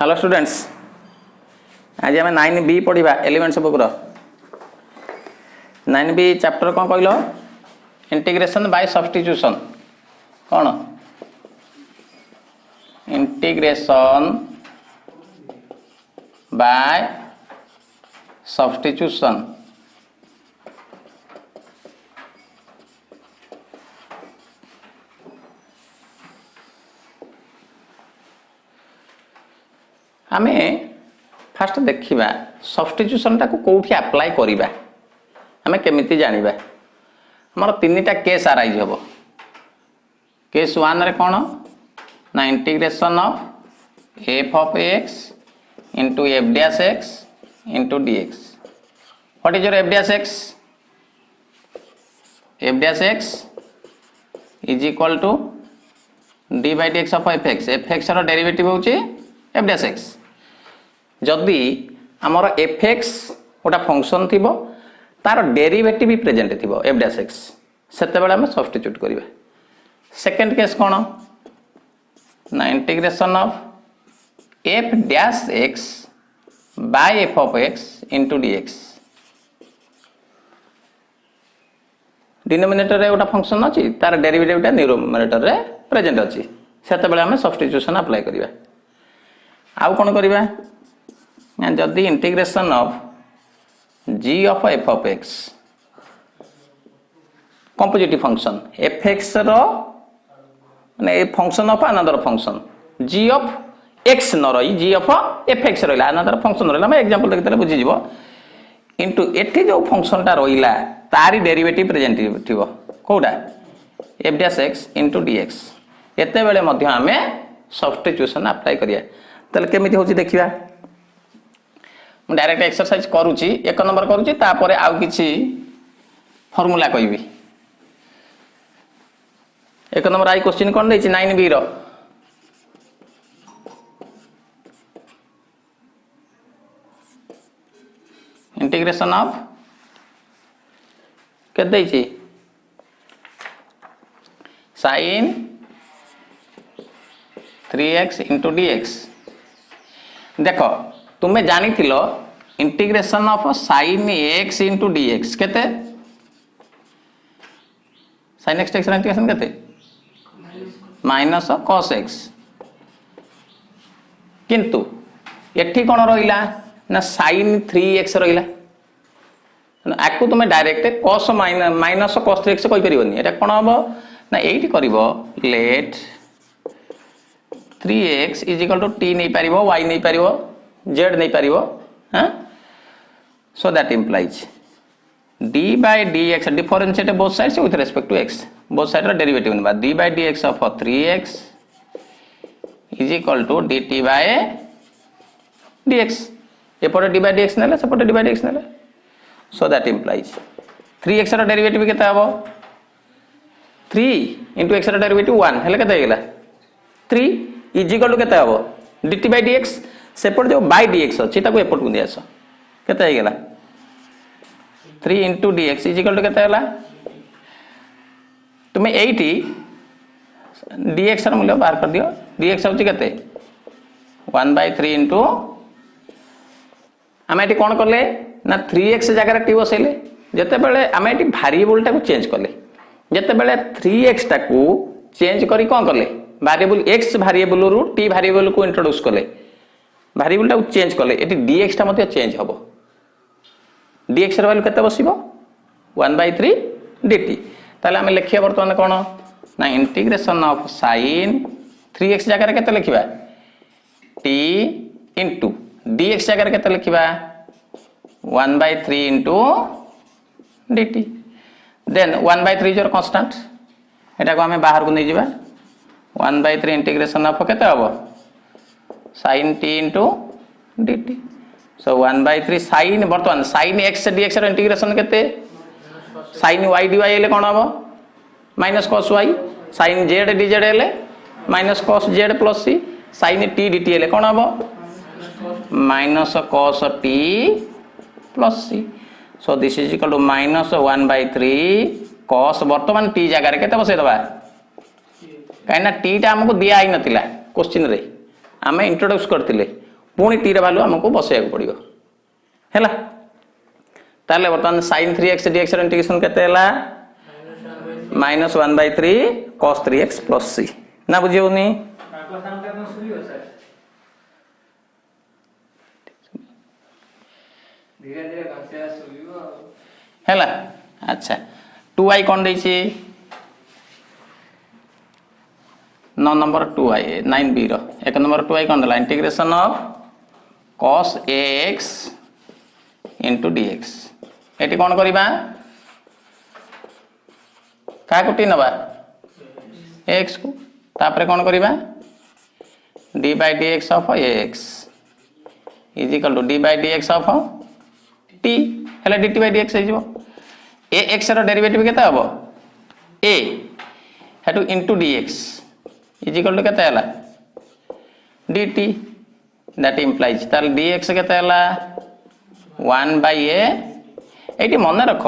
Hello students, आज आम 9B पढ़ा एलिमेंट्स बुक्र 9B चैप्टर कौन कहल इंटीग्रेशन बाय सब्स्टिट्यूशन। कौन इंटीग्रेशन बाय सब्स्टिट्यूशन। आमे फास्ट देखिबा सब्स्टिट्यूशन टाको कोठी अप्लाई करिबा आमे केमिति जानिबा। हमर तीनटा केस अराइज हबो। केस 1 रे कोन ना integration of f of x into f dash x into dx। What is your f dash x? f dash x is equal to d by dx of fx। fx रो derivative होची f dash x। जदि आमर fx गोटा function थी तार derivative भी present थी f dash x सेते बेले हम सब्स्टिट्यूट करिबा। सेकंड केस कोन ना integration of f dash x by f of x into dx। Denominator रे गोटा फंक्शन अछि तार डेरिवेटिव टा न्यूमरेटर रे प्रेजेंट अछि सेते बेले हम सब्स्टिट्यूशन अप्लाई करिबा। आउ कोन करिबा जदि integration of g of f of x composite function fx रो माने ए function of another function g of x न रही g of fx रहिला अनदर फंक्शन रहिला। मैं एग्जांपल देखितले बुझी जीवो इनटू एठी जो फंक्शन टा रहिला तारी डेरिवेटिव प्रेजेंट थिबो कोडा f dash x into dx। एते बेले मध्य हमें सब्स्टिट्यूशन अप्लाई करिया। तले केमिति होची देखिबा। मैं डायरेक्ट एक्सरसाइज करूची एक नंबर करूची तापरे आउ किछि फार्मूला कहबी। एक नंबर आई क्वेश्चन कोन दैछि 9B रो इंटीग्रेशन ऑफ के दैछि sin 3x into dx। देखो तुम्हें जानी थिलो integration of sin x into dx केते sin x इंटीग्रेशन केते माइनस cos x। किंतु एठी कोन रहिला ना sin 3x रहिला आकु तुम्हें direct cos minus cos 3x कहि परिबोनी। एटा कोन हबो ना एठी करिवो let 3x is equal to t नहीं पारिबो y नहीं पारिबो z नहीं पारिबो। हाँ so that implies d by dx differentiate both sides with respect to x both side रा डेरिवेटिव नबा d by dx of 3x is equal to dt by dx। एपटे d by dx नेले सेपटे d by dx नेले सो that implies 3x रा derivative केते हबो 3 into x रा डेरिवेटिव 1 हेले केते हेला 3 इज इक्वल टू केते हबो dt by dx सेपट जो by dx अछि ताको एपट को दियास केते हे गेला 3 into dx is equal to केते हला तुमे 80 dx रा मूल्य बाहर कर दियो। dx होछि केते 1/3 into हम एटी कोन करले ना 3x जगह टी बसैले जते बेले हम एटी वेरिएबल टाको चेंज करले जते बेले 3x टाको चेंज करी कोन करले वेरिएबल x वेरिएबल रु t वेरिएबल को इंट्रोड्यूस करले वेरिएबल टाको चेंज करले एटी dx टा मध्ये चेंज हबो। dx र वैल्यू केते बसिबो 1/3 dt। ताले हम लिखिया वर्तमान कोन ना इंटीग्रेशन ऑफ sin 3x जगह रे केते लिखिबा t into dx जगह रे केते लिखिबा 1/3 into dt। देन 1/3 जोर कांस्टेंट एटा को हमें बाहर को नै जिबा 1/3 इंटीग्रेशन ऑफ केते हबो sin t into dt। So 1/3 sin वर्तमान sin x dx रो इंटीग्रेशन केते sin y dy ले कोन हबो minus cos y sin z dz ले minus cos z plus c sin t dt ले कोन हबो minus cos t plus c। So this is equal to minus 1/3 cos वर्तमान t जगह रे केते बसै दबा कहीं टी टा हमको दिया ही नथिला क्वेश्चन रे आमे इंट्रोड्यूस करथिले पुणी टी भैल्यू आमको बसैया पड़ो है। ताले बर्तमान sin 3x dx इंटीग्रेशन केते हला -1/3 cos 3x plus c ना बुझियोनी धीरे धीरे घंटे सुलियो हैला। अच्छा 2i कौन देछि 9 नंबर 2i 9b रो 1 नंबर 2i कौन दला integration of cos ax into dx eighty कौन करिबा का कोटी नबा x को तापरे कौन करिबा d by dx of ax is equal to d by dx of t Hella dt by dx हे जिवो ax रो डेरिवेटिव केता हबो a हेतु into dx is equal to केता हला dt that implies ताल dx केता हला 1 by a एटी मन रख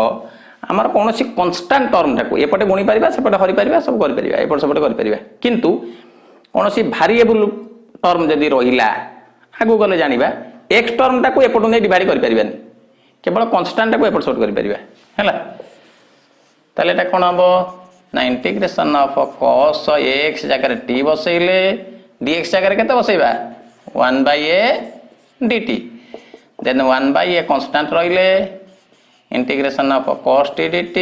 आमर कौन सी कन्स्टांट टर्म टाको एपटे गुणी पारिबा सेपटे हरि पारिबा सब करि पारिबा एपटे सेपटे करि पारिबा किंतु कौन सी वेरिएबल टर्म जदी रहिला आगु गले जानिबा x टर्म टाको एपटो नै डिवाइड करि पारिबानी केवल कन्स्टांट टाको एपट सॉर्ट करि पारिबा हैला। ताले एटा कोन हबो ना इंटीग्रेशन ऑफ cos x जगह t बसैले dx जगह केते बसैबा 1 by a dt then 1 by a constant रहिले integration of cos t dt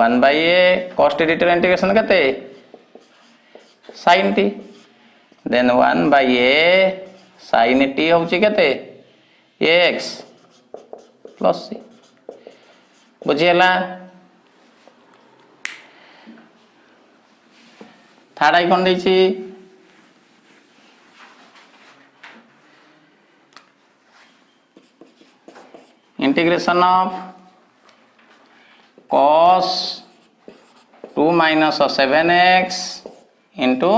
1 by a cos t dt रो इंटीग्रेशन केते sin t then 1 by a sin t होची केते x plus c बुझियला। थर्ड आई कोन दैछि integration of cos 2 minus 7x into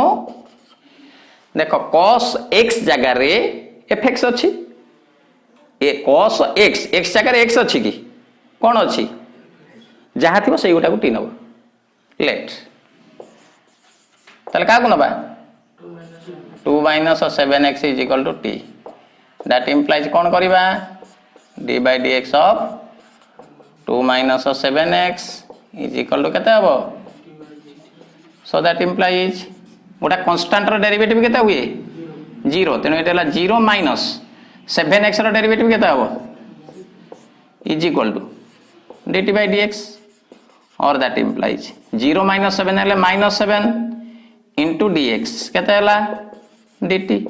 देखो cos x जगह रे fx अच्छी ए cos x x जगह x अच्छी की कौन अच्छी जहाँ थी से गोटा को टी नब लेट ताले का नबा 2 minus 7x is equal to t that implies कौन करिबा d by dx of 2 minus 7x is equal to केते हबो so that implies गोटा कांस्टेंट रो डेरिवेटिव केते हुए 0 तेनो एटा 0 minus 7x रो डेरिवेटिव केते हबो is equal to dt by dx or that implies 0 minus 7 हेले minus 7 into dx केते हला dt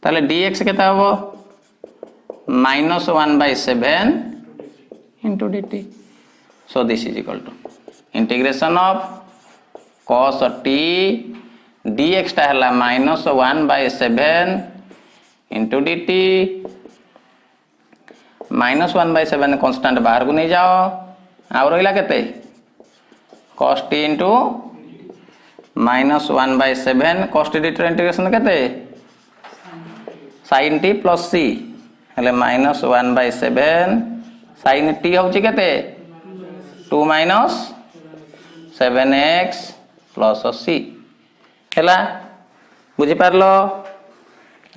ताले dx केते हबो minus 1 by 7 into dt so this is equal to integration of cos t dx टा हला minus 1 by 7 into dt minus 1 by 7 constant बाहर को नहीं जाओ आ रहिला केते cos t into minus 1 by 7 cos t dt integration केते sin t plus c हेले minus 1 by 7 sin t होची केते 2 minus 7x plus c हेला बुझी पारलो।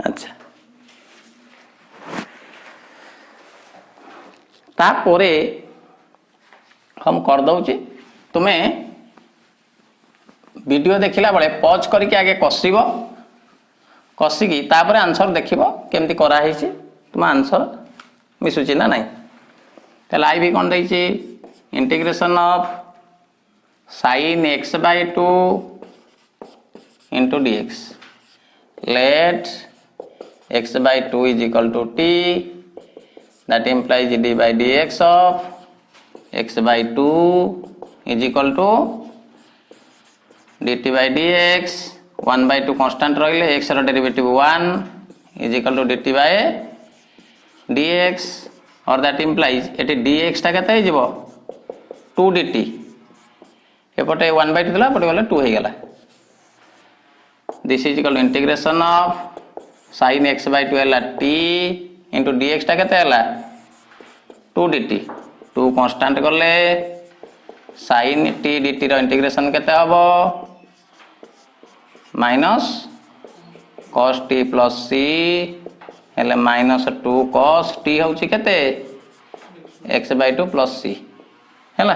अच्छा तापरे हम कर दउची तुम्हें वीडियो देखिला बेले पॉज करके आगे कसिबो कसिकी तापरे आंसर देखिबो केमती करा हैछि तुम आंसर मिसुची ना नहीं ताले आई भी कोन दैछि integration of sin x by 2 into dx let x by 2 is equal to t that implies d by dx of x by 2 is equal to dt by dx 1 by 2 constant रहिले x रो derivative 1 is equal to dt by dx or that implies eighty dx टा केते हिजबो 2 dt एपटे 1 by 2 दिला पटे गला 2 हे गला this is equal to integration of sin x by 2 हला t into dx टा केते हला 2 dt 2 कांस्टेंट करले sin t dt रो इंटीग्रेशन केते हबो minus cos t plus c हेले -2 cos t होउची केते x/2 + c हैला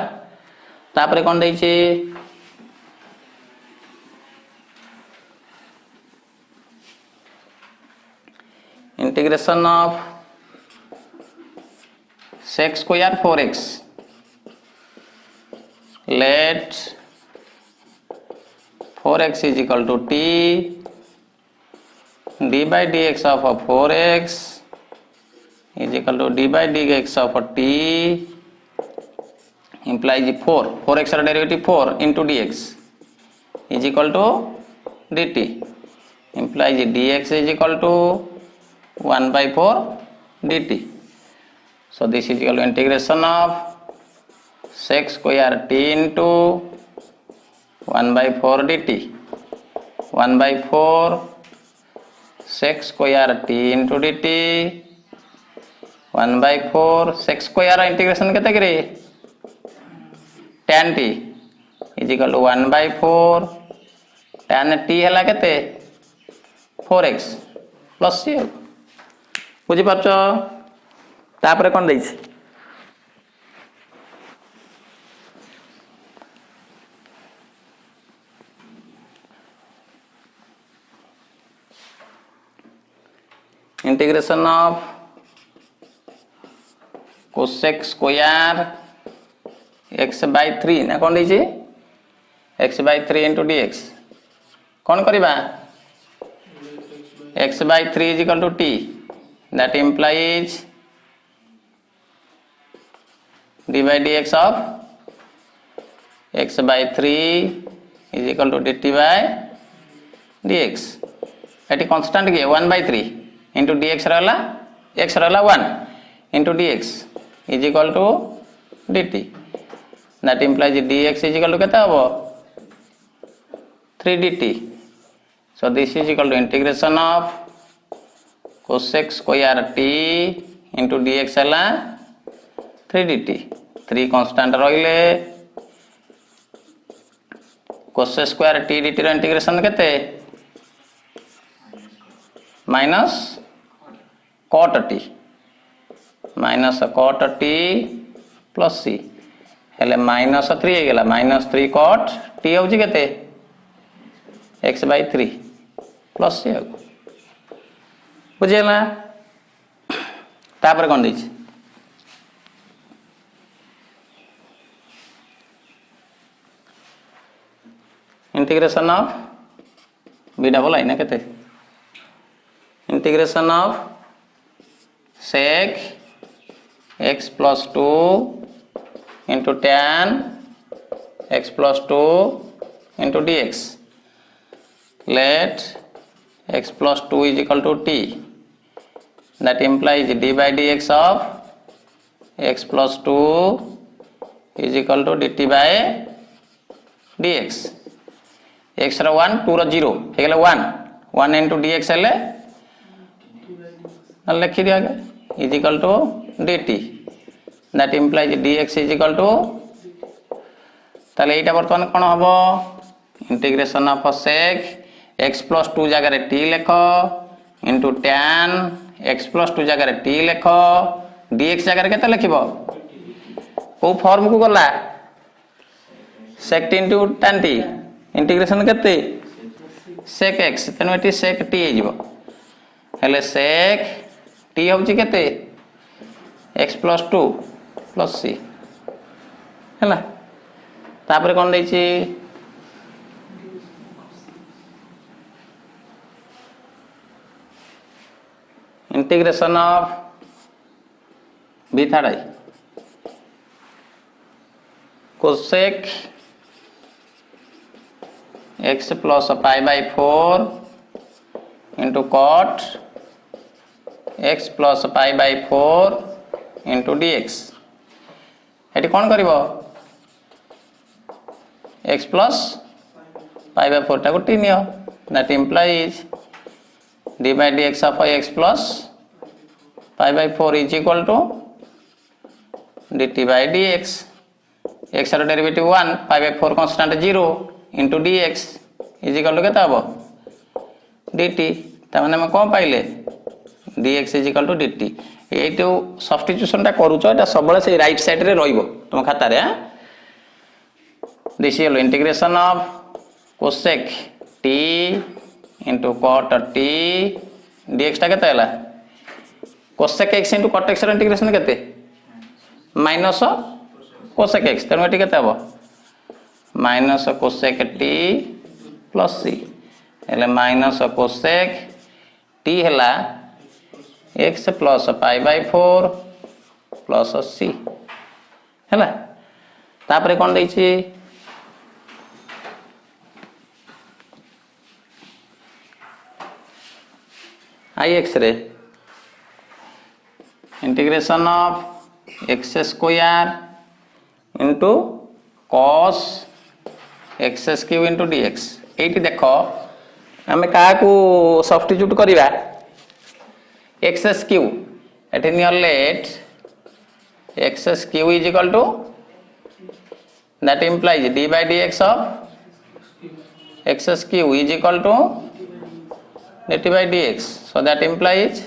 तापरे कोन दैछि integration of sec square 4x let 4x is equal to t d by dx of 4x is equal to d by dx of t implies 4x derivative 4 into dx is equal to dt implies dx is equal to 1/4 dt. So this is equal to integration of sec square t into 1/4 dt 1/4 sec square t into dt 1/4 sec square integration केते करे tan t is equal to 1/4 tan t हला केते 4x plus c बुझी पारछ तापरे कोन दैछि integration of cosec square x/3 ना कोन दैछि x/3 into dx कोन करबा x/3 is equal to t that implies d by dx of x/3 is equal to dt by dx eighty constant के 1/3 into dx रहला x रहला 1 into dx is equal to dt that implies dx is equal to केता हबो 3 dt. So this is equal to integration of cosec square t into dx हला 3 dt 3 constant रहिले cosec square t dt रो integration केते minus cot t plus c हेले -3 हे गेला -3 cot t होची केते x/3 प्लस c बुझेला तापर कोन दैछि integration of b double i ना केते integration of sec x plus 2 into tan x plus 2 into dx let x plus 2 is equal to t that implies d by dx of x plus 2 is equal to dt by dx x रो 1 2 रो 0 हे गेले 1 into dx हेले लिखि दिया गया is equal to dt that implies dx is equal to ताले एटा वर्तमान कोन हबो integration of sec x plus 2 जगह रे t लेखो into tan x plus 2 जगह रे t लेखो dx जगह रे केते लिखिबो को फॉर्म को गला sec t into tan t integration केते sec x तनो एटी sec t हे जिवो हेले sec t होची केते x plus 2 plus c हैला तापर कोन दैछि integration of b third cosec x plus pi/4 into cot x plus pi/4 into dx एटी कोन करिवो x plus pi/4 टा को t नियो that implies d by dx of x plus pi/4 is equal to dt by dx x रो derivative 1 pi/4 constant 0 into dx is equal to केता हबो dt ता माने हम कोन पाइले dx is equal to dt ये जो सब्स्टिट्यूशनटा करूछ एटा सबले से राइट साइड रे रहइबो तुम खाता रे this is integration of cosec t into cot t dx टा केते हला cosec x into cot x ର इंटीग्रेशन केते माइनस कोसेक x तेणु एटी केते हबो minus cosec t plus c हेले माइनस कोसेक t हला x plus pi by 4 plus c हला तापरे कोन दैछि ix रे integration of x square into cos x cube into dx eighty देखो आमे का को सब्स्टिट्यूट करिवा x क्यूब एटी नियर let x cube is equal to that implies d by dx of x cube is equal to dt by dx so that implies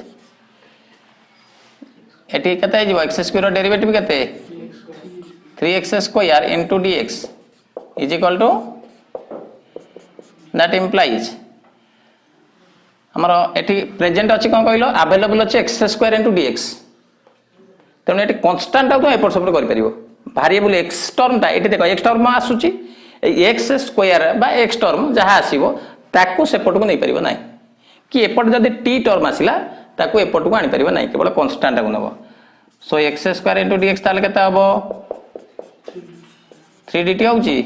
एटी केते आइजो x स्क्वायर रो डेरिवेटिव केते 3x square into dx is equal to that implies हमरो एटी present अछि कोन कहलो अवेलेबल अछि x स्क्वायर into dx तने एटी कांस्टेंट आ तो एपट सपट करि परिबो वेरिएबल x टर्म ता एटी देखो x टर्म आसुची x स्क्वायर बा x टर्म जहा आसीबो ताकू सेपट को नै परिबो नै कि एपट जदि t टर्म आसिला ताकू एपट को आनि परिबो नै केवल कांस्टेंट को नबो सो x स्क्वायर into dx ताले केता हबो 3 dt होउची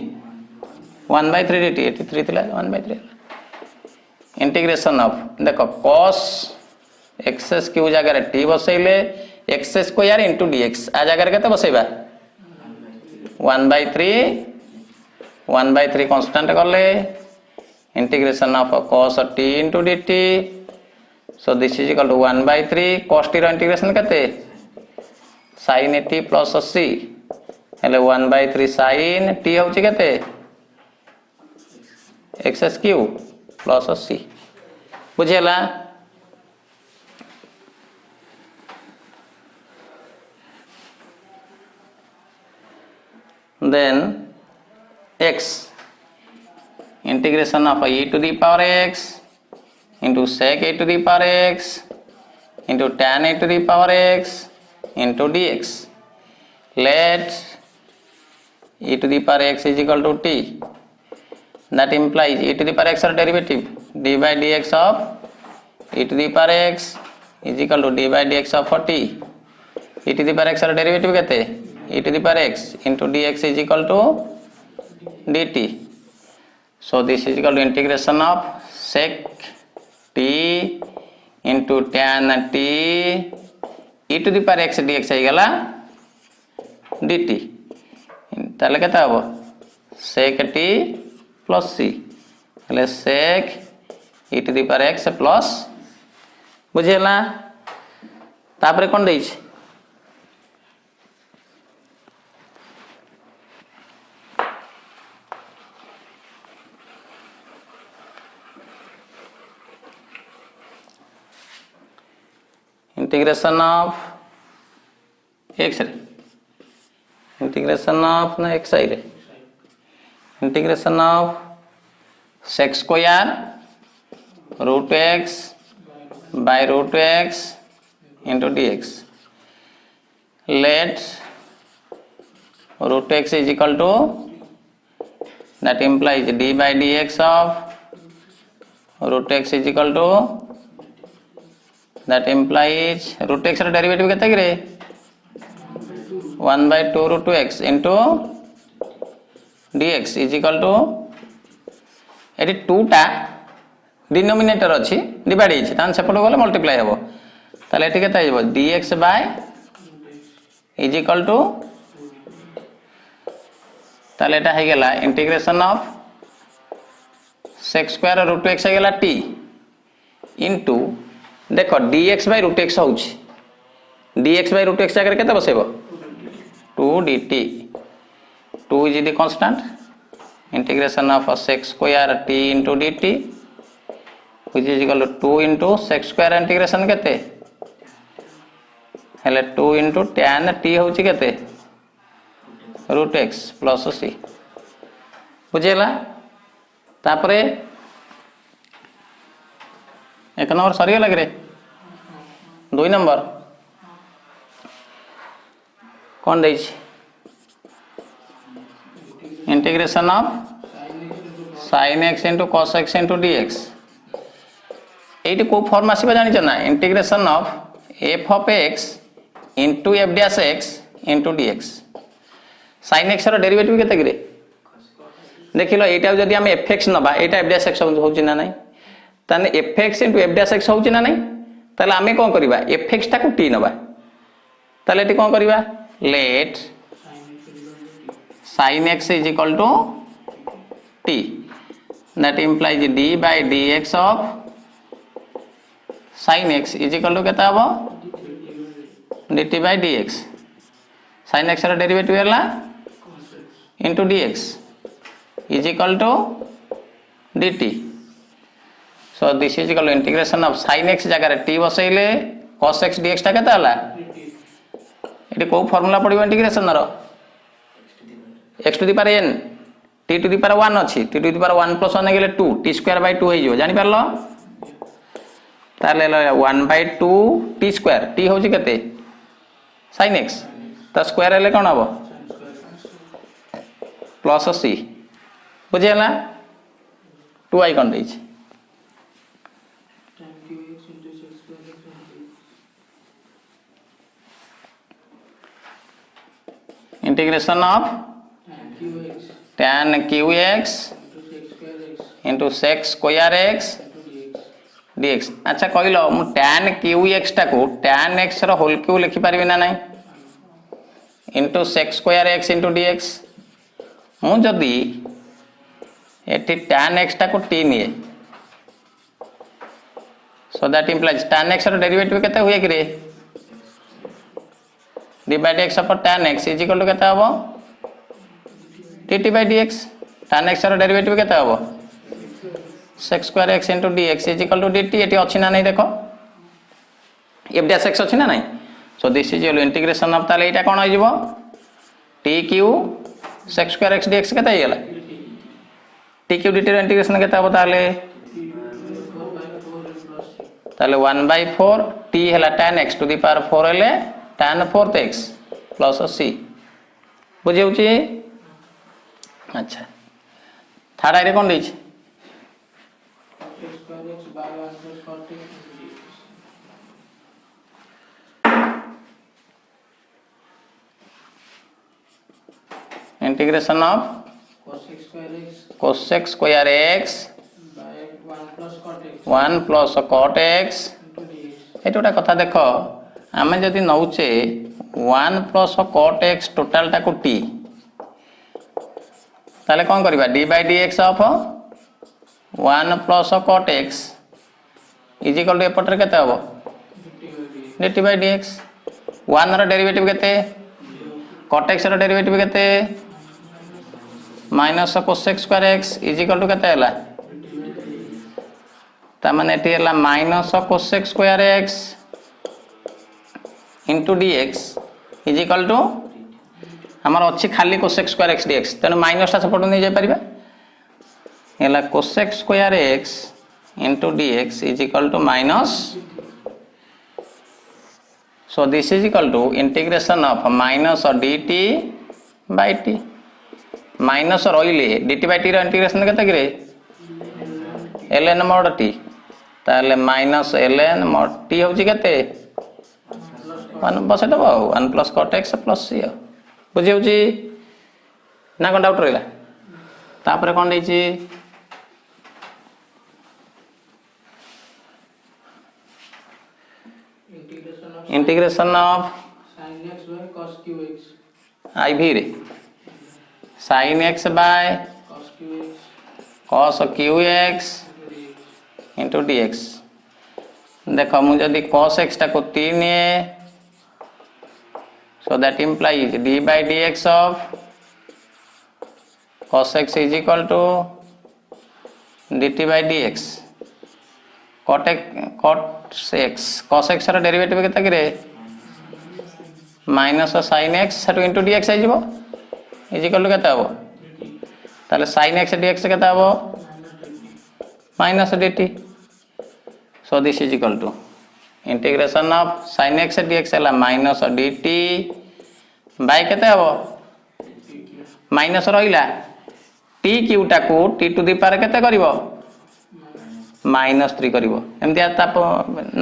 1 by 3 dt एटी 3 थिला 1 by 3 इंटीग्रेशन ऑफ देखो cos x क्यूब जगह रे t बसैले x square into dx आ जगह रे केते बसैबा 1 by 3 कांस्टेंट करले integration of cos t into dt so this is equal to 1 by 3 cos t रो इंटीग्रेशन केते sin t plus c हेले 1 by 3 sin t होची केते x क्यूब plus c बुझेला then x integration of e to the power x into sec e to the power x into tan e to the power x into dx let e to the power x is equal to t that implies e to the power x or derivative d by dx of e to the power x is equal to d by dx of t e to the power x or derivative केते e to the power x into dx is equal to dt so this is equal to integration of sec t into tan t e to the power x dx है गला dt ताले केता हबो sec t plus c हेले sec e to the power x plus बुझेला तापरे कोन दै छै इंटीग्रेशन ऑफ x रे इंटीग्रेशन ऑफ ना x आई रे integration of sec square root x by root x into dx let root x is equal to that implies d by dx of root x is equal to that implies root x ର derivative केते कि रे 1 by 2 root 2x into dx is equal to eighty 2 टा denominator अछि divide hitch तान सेपट गले multiply हेबो ताले एटी केते आइबो dx by is equal to ताले एटा हे गेला integration of sec square root x हे गेला t इनटू देखो dx by root x होउछि dx by root x आगर केते बसेबो 2 dt 2 is the constant integration of sec square t into dt which is equal to 2 into sec square integration केते हेले 2 into tan t होची केते root x plus सी बुझेला तापरे एक नंबर सरी लगे रे 2 नंबर कौन दे integration of sin x into cos x into dx ये को फॉर्म आसो जानी ना integration of f of x into f dash x into dx sin x derivative केते गिरे देख लो यहाँ जब आम एफ एक्स नवा यहाँ एफ डैश एक्स होची ना नहीं ताने F x into f dash x होची ना नहीं ताले आमे कौन करबा एफ एक्स टाको टी नवा ताले एटी कौन करबा late sin x is equal to t that implies d by dx of sin x is equal to केता हबो dt by dx sin x ର डेरिवेटिव ହେଲା into dx is equal to dt so this is equal to integration of sin x जगह t बसैले cos x dx टा केता होला एटी को फार्मूला पड़िबो इंटीग्रेशन रो x to the power n t to the power 1 अछि t to the power 1 plus 1 गेले 2 t square by 2 हो जिवो जानि परलो ताले 1 by 2 t square t होची केते sin x त स्क्वायर हेले कोन हबो प्लस c बुझेला 2 आई कोन दैछि integration of tan qx into sec square x dx अच्छा कहलो मु tan qx टा को tan x रो होल क्यू लिखि परबी ना नहीं into sec square x into dx मु जदी एटी tan x टा को t निए so that implies tan x रो डेरिवेटिव केते हुए कि रे d by dx upon tan x is equal to केते हबो dt by dx tan x रो डेरिवेटिव केते हबो sec square x into dx is equal to dt eighty अछि ना नहीं देखो f dash x अछि ना नहीं so this is your integration of ताले एटा कोन हो जिवो t q sec square x dx केते हियला t q dt रो इंटीग्रेशन केते हबो ताले 1/4 t हला tan x to the power 4 हेले tan 4th x plus c बुझे होची अच्छा थर्ड आइरे कोन दैछि integration of cosec square x by 1 plus cot x एटोटा कथा देखो आमे जदि नउचे 1 plus cot x टोटल टा को t ताले कौन करिबा d by dx of 1 plus cot x is equal to एपटर केते हबो dt by dx 1 रो डेरिवेटिव केते cot x रो डेरिवेटिव केते minus cosec square x is equal to केते हला ता माने एटी हला minus cosec square x into dx is equal to हमर अछि खाली cosec square x dx तने माइनस ता सपोर्ट नै जाय परिबा एला cosec square x into dx is equal to minus so this is equal to integration of minus dt by t minus रहिले dt by t रो इंटीग्रेशन केते करे ln mod t ताले minus ln mod t होची केते 1 बस दबो 1 plus cot x plus c बुझे होची ना कोन डाउट रहला तापर कोन दैछि integration of sin x by cos qx आई भी रे sin x by cos qx into dx देखो मु जदी cos x टा को 3 है so that implies d by dx of cos x is equal to dt by dx cos x रो डेरिवेटिव केता करे माइनस sin x सेटु इंटू dx आइजिबो इज इक्वल टू केते हबो ताले sin x dx केते हबो minus dt so this is equal to integration of sin x dx हला माइनस dt बाय केते हबो माइनस रहिला t क्यू टाकू t टू द पावर केते करिवो -3 करिवो एमति ताप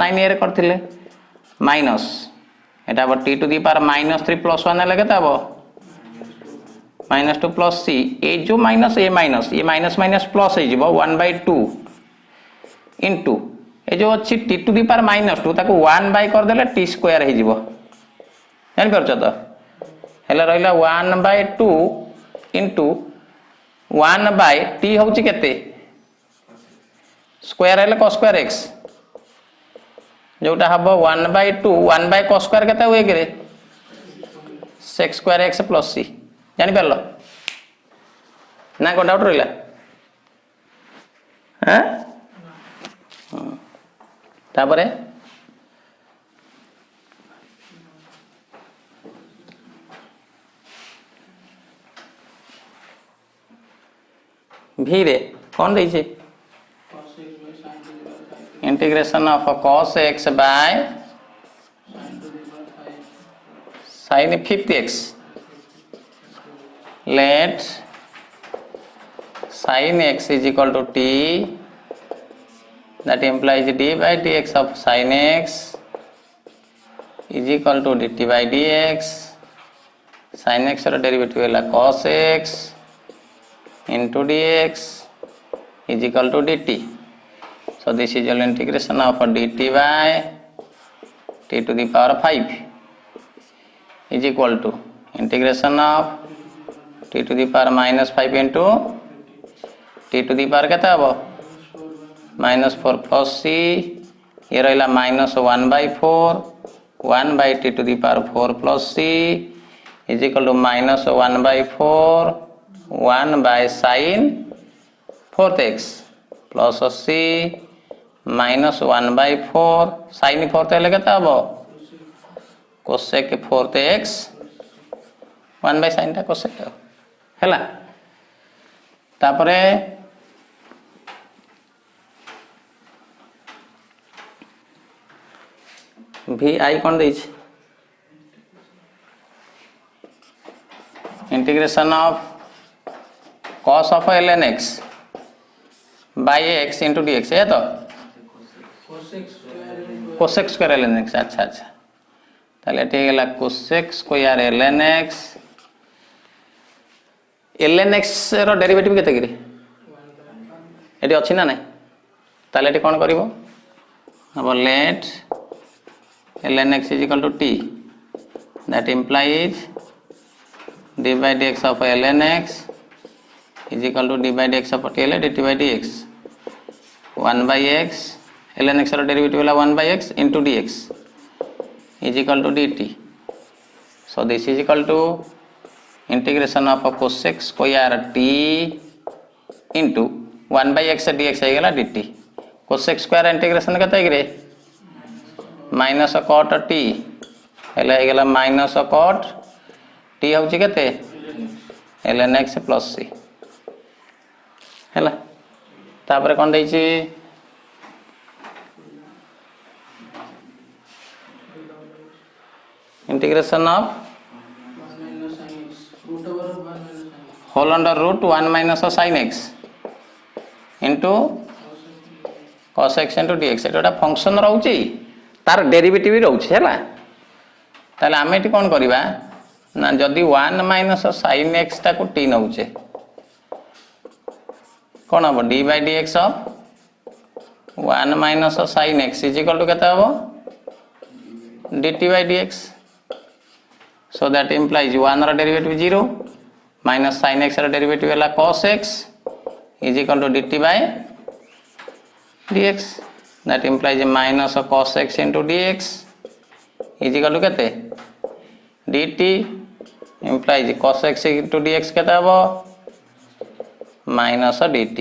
9 रे करथिले माइनस एटा ब t टू द पावर -3 + 1 ले केते हबो -2 + c ए जो माइनस ए माइनस ये माइनस माइनस प्लस हो जिवो 1/2 इनटू ए जो अछि t टू द पावर -2 ताको 1 बाय कर देले t स्क्वायर हो जिवो जानि परछ त हेला रहिला 1/2 इनटू 1/t होउची केते स्क्वायर हेले cos स्क्वायर x जोटा हबो 1/2 1 बाय cos स्क्वायर केते होए करे sec स्क्वायर x + c जानि परलो ना को डाउट रहिला हैं तापरे भी रे कौन रही छे integration of cos x by sin 50x let sin x is equal to t that implies d by dx of sin x is equal to dt by dx sin x ର derivative ହେଲା cos x into dx is equal to dt so this is all integration of dt by t to the power 5 is equal to integration of t to the power -5 into t to the power केता हबो -4 plus c ये रहिला -1/4 1/t to the power 4 plus c is equal to -1/4 1 by sin 4x plus c -1/4 sin 4 हेले केता हबो cosec 4x 1 by sin टा cosec हैला तापरे भी आई कौन दे integration of cos of ln x by x into dx है तो cosec स्क्वायर ln x अच्छा अच्छा ताले एटे गेला cosec square ln x ln x रो डेरिवेटिव केते गिरी एटी अछि ना नै ताले एटी कोन करिवो अब late ln x is equal to t that implies d by dx of ln x is equal to d by dx of t ले dt by dx 1 by x ln x रो derivative होला 1 by x into dx is equal to dt so this is equal to integration of cosec square t into 1 by x dx है गेला dt cosec square integration केते गिरे minus cot t हेला हे गेला minus cot t होची केते ln x plus c हेला तापर कोन दैछि integration of whole under root 1 minus sin x into cos x into dx Etah function रहउची तार डेरिवेटिव रहउची हैला ताले आमे एटी कोन करबा ना जदी 1 minus sin x ताको t नउचे कोन हबो d by dx of 1 minus sin x is equal to केता हबो dt by dx so that implies 1 रा डेरिवेटिव 0 minus sin x रा डेरिवेटिव हला cos x is equal to dt by dx that implies minus cos x into dx is equal to केते dt implies cos x into dx केता हबो minus dt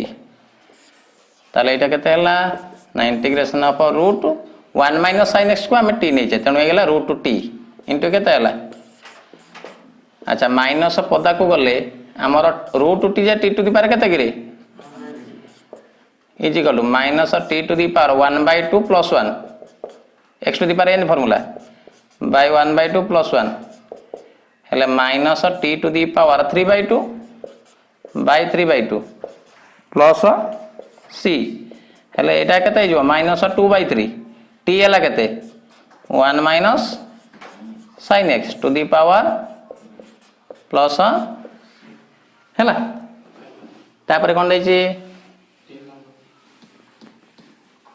ताले एटा केते हला ना integration of root 1 minus sin x को हम t नै छै तनो हे गेला रूट t into केते हला अच्छा माइनस पदा को गले आमर रूट टी जे टी टू दी पावर केते गिरे is equal to minus t to the power 1/2 plus 1 x to the power n formula by 1/2 plus 1 हेले minus t to the power 3/2 by 3/2 plus c हेले एटा केते हो minus 2/3 T हैला केते 1 minus sin x to the power plus हैला तापर कोन दैछि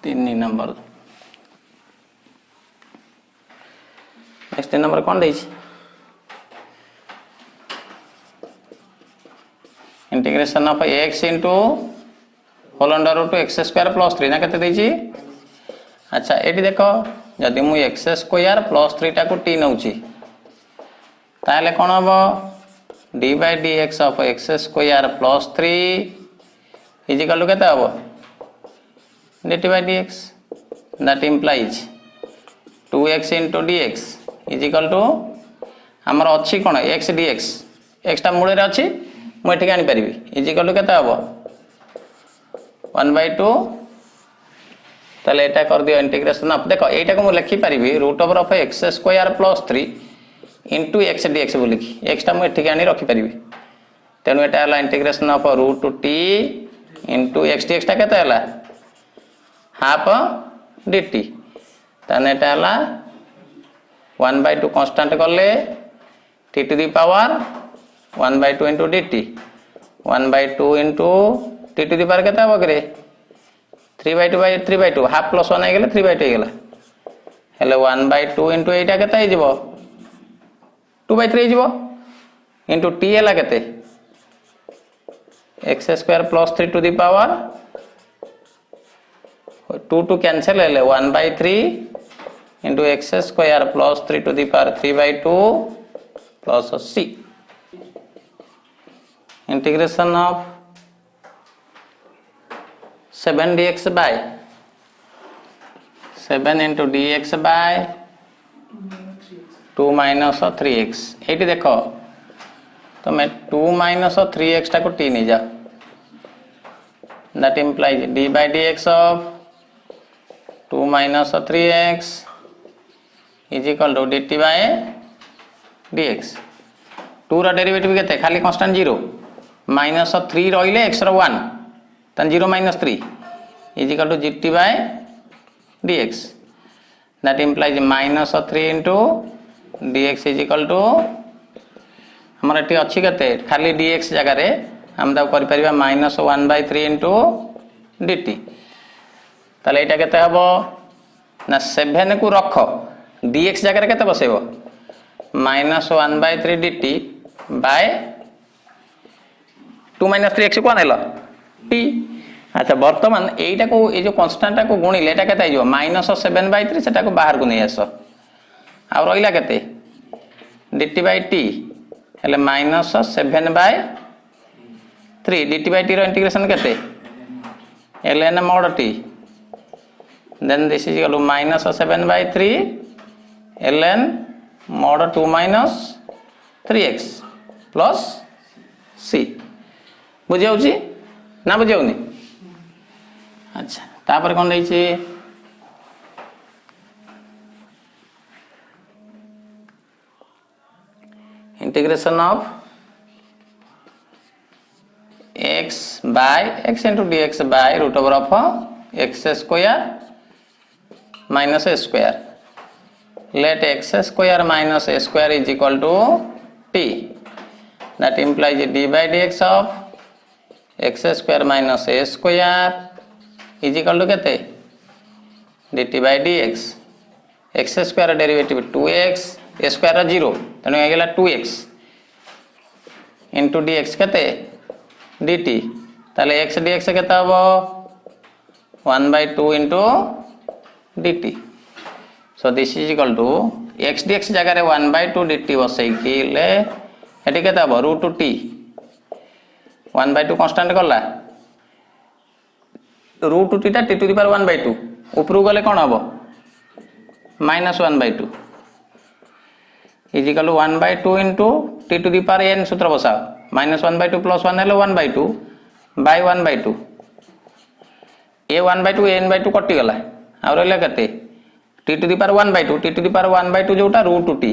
3 नंबर नेक्स्ट नंबर कोन दैछि integration of x into whole under root x square plus 3 ना केते दैछि अच्छा एटी देखो जदि मु एक्स स्क्वायर प्लस 3 टा को टी नउछि ताले कोन हबो d by dx of x square plus 3 is equal to केते हबो dt by dx that implies 2x into dx is equal to हमर अछि कोन x dx x टा मूले रे अछि मु एठी आनी परिबी is equal to केते हबो 1/2 ताले एटा कर दियो इंटीग्रेशन ऑफ देखो एटा को मु लिखि परिबी root over of x square plus 3 into x dx बोली कि x टा मु एठी आनी रखि परिबी तेनु एटा हला integration of root t into x dx टा केते हला हाफ dt तने एटा हला 1/2 कांस्टेंट करले t to the power 1/2 into dt 1/2 into t to the power केते हबो करे 3/2 by 3/2 हाफ प्लस 1 आइ गेले 3/2 आइ गेला हेले 1/2 into एटा केते आइ जिवो 2/3 जिवो into t हला केते x square plus 3 to the power 2 to cancel हेले 1/3 into x square plus 3 to the power 3/2 plus c integration of 7 dx by 7 into dx by 2 minus 3x eighty देखो तो मैं 2 minus 3x टा को t नहीं जा that implies d by dx of 2 minus 3x is equal to dt by dx 2 रा derivative केते खाली कांस्टेंट 0 minus 3 रहिले x रो 1 तन 0 minus 3 is equal to gt by dx that implies minus 3 into dx is equal to हमर eighty अछि केते खाली dx जगह रे हम दा करि परिबा minus 1/3 into dt ताले एटा केते हबो ना 7 को रख dx जगह रे केते बसेबो minus 1/3 dt by 2 minus 3x को आनेला t अच्छा वर्तमान एटा को ए जो कांस्टेंट को गुणिले एटा केते आइजो -7/3 सेटा को बाहर को नै आसो आ रहिला केते dt by t हेले -7/3 dt by t रो इंटीग्रेशन केते ln mod t then this is equal to -7/3 ln mod 2 minus 3x plus c बुझाउची ना बुझाउनी अच्छा तापर कोन दैछि integration of x by x into dx by root over of x square minus a square let x square minus a square is equal to t that implies d by dx of x square minus a square is equal to केते dt by dx x square derivative 2x a square 0 तने आ गेला 2x into dx केते dt ताले x dx केता हबो 1/2 into dt so this is equal to x dx जगह रे 1/2 dt बसै कि ले एटी केता हबो रूट t 1/2 कांस्टेंट करला रूट t टा t टू द पावर 1/2 ऊपर गले कोन हबो -1/2 is equal to 1/2 into t to the power n सूत्र बसाओ -1/2 + 1 हेलो 1/2 बाय 1/2 ए 1/2 n/2 कटिगला आ रहा के t to the power 1/2 t to the power 1/2 जोटा √t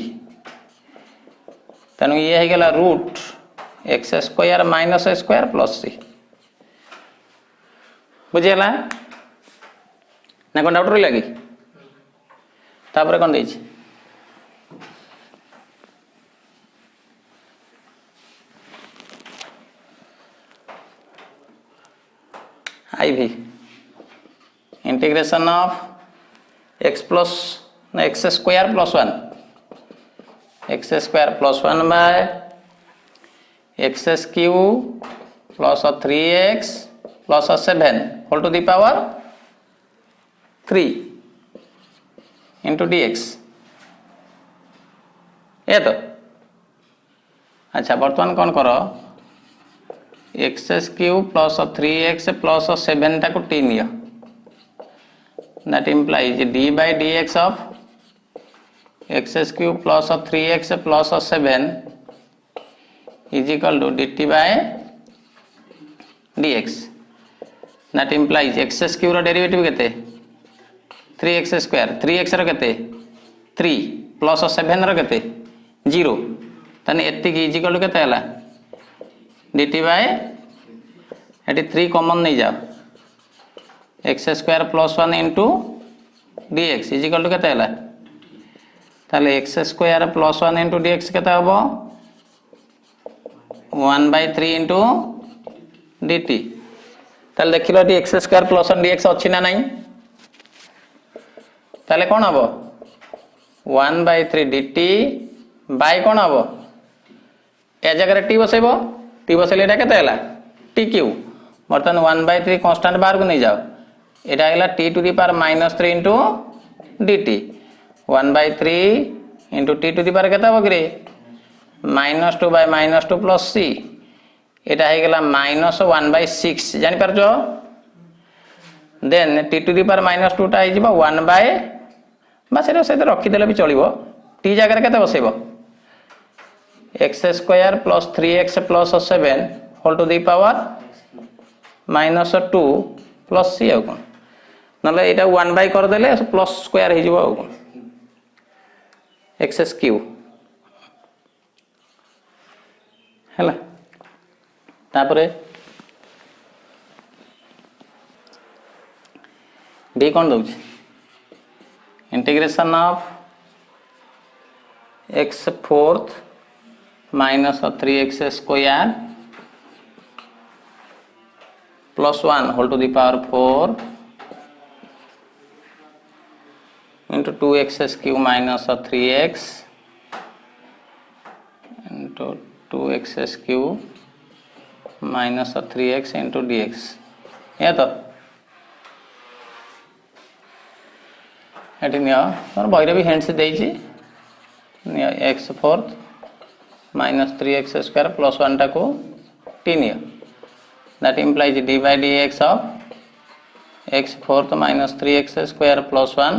तेणु ये हो गला √x² - a² + c बुझीगला ना कौन डाउट रहा कि तापर कौन देछि IV integration of x plus x² + 1 x² + 1 by x³ plus 3x plus 7 whole to the power 3 into dx ये तो अच्छा बर्तमान कौन करो x³ प्लस 3x प्लस 7 टाको t नियो that implies d by dx of x³ plus 3x plus 7 is equal to dt by dx that implies x³ रो derivative केते 3x², 3x रो केते 3 प्लस 7 रो केते 0 तने एति की इज इक्वल टू केते हला dt by एटी 3 कॉमन नहीं जाओ x² + 1 into dx is equal to केते हला ताले x² + 1 इंटू dx केते हबो 1/3 इंटू dt ताले देखिलो टी x² + 1 dx अछि ना नहीं ताले कोन हबो 1/3 dt बाय कोन हबो ए जगह t बसेबो t बसेले एटा केते हला tq बर्तन 1/3 कांस्टेंट बाहर को नहीं जाओ एटा हला t to the power -3 into dt 1/3 into t to the power केते हबो कि -2 बाय -2 प्लस c एटा हे गेला -1/6 जानि परजो then t to the power -2 टा हे जिवो 1 बाय बस एटा से रखी देले भी चलिवो t जगह केते बसेबो x² + 3x + 7 whole to the power -2 plus c आउ कोन नले एटा 1 बाय कर देले प्लस स्क्वायर हे जिवो आउ कोन x³ हैला तापरे b कोन दउछि integration of x⁴ - 3x² + 1 whole to the power 4 into 2x³ - 3x into 2x³ - 3x into dx ये तो एटी नियो तोर बहिरे भी हेंड्स देइछि नियो x⁴ - 3x² + 1 टाको t नियो that implies d by dx of x⁴ - 3x² + 1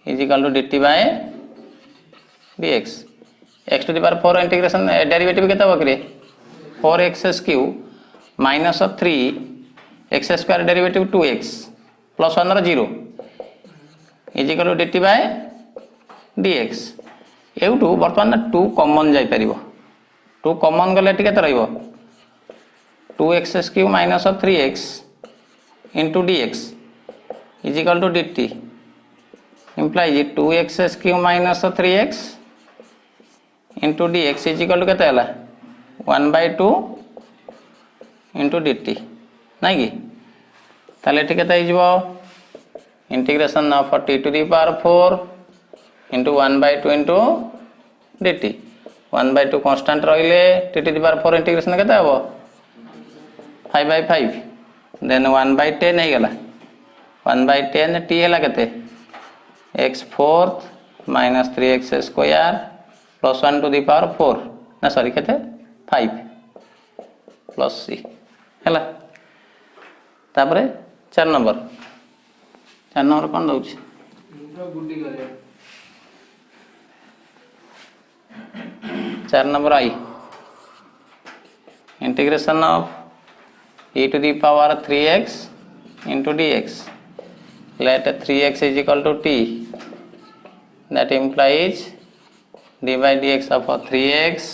is equal to dt by dx x to the power 4 integration derivative केते हो करे 4x³ - 3x² डेरिवेटिव 2x + 1 रो 0 is equal to dt by dx एउटू वर्तमान 2 common जाई परिबो 2 common गले T केते रहइबो 2x³ - 3x into dx is equal to dt implies 2x³ - 3x into dx is equal to केते हला 1/2 into dt नाही कि ताले एठी केते हो जिवो integration of t to the power 4 into 1/2 into dt 1/2 constant रहिले t to the power 4 integration केते हबो 5/5 देन 1/10 हे गेला 1/10 t हला केते x⁴ - 3x² + 1 to the power 4 ना सॉरी केते 5 प्लस c हला तापरे 4 नंबर कोन दउछि गुड्डी करे 4 number I integration of e to the power 3x into dx. Let 3x is equal to t. That implies d by dx of 3x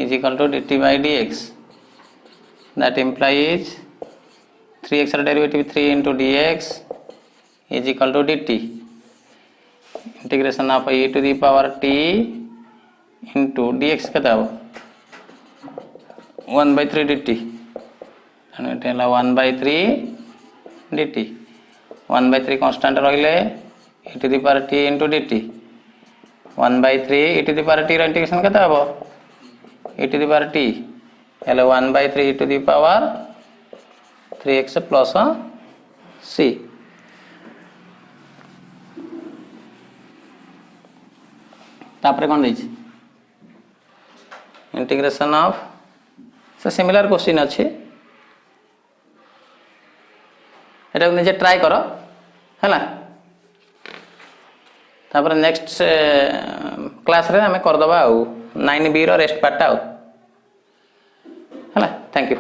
is equal to dt by dx. That implies 3x derivative 3 into dx is equal to dt. Integration of e to the power t into dx केता हो 1 by 3 dt. And it is 1 by 3 dt. 1 by 3 constant रहिले e to the power t into dt. 1 by 3 e to the power t ର integration केता हो e to the power t. हेले 1 by 3 e to the power 3x plus c. तापरे कौन देछि integration of से similar question अच्छे एटा को निजे ट्राई करो हैला तापर नेक्स्ट क्लास रे हमें कर दबा 9b रो रेस्ट पार्ट हैला थैंक यू।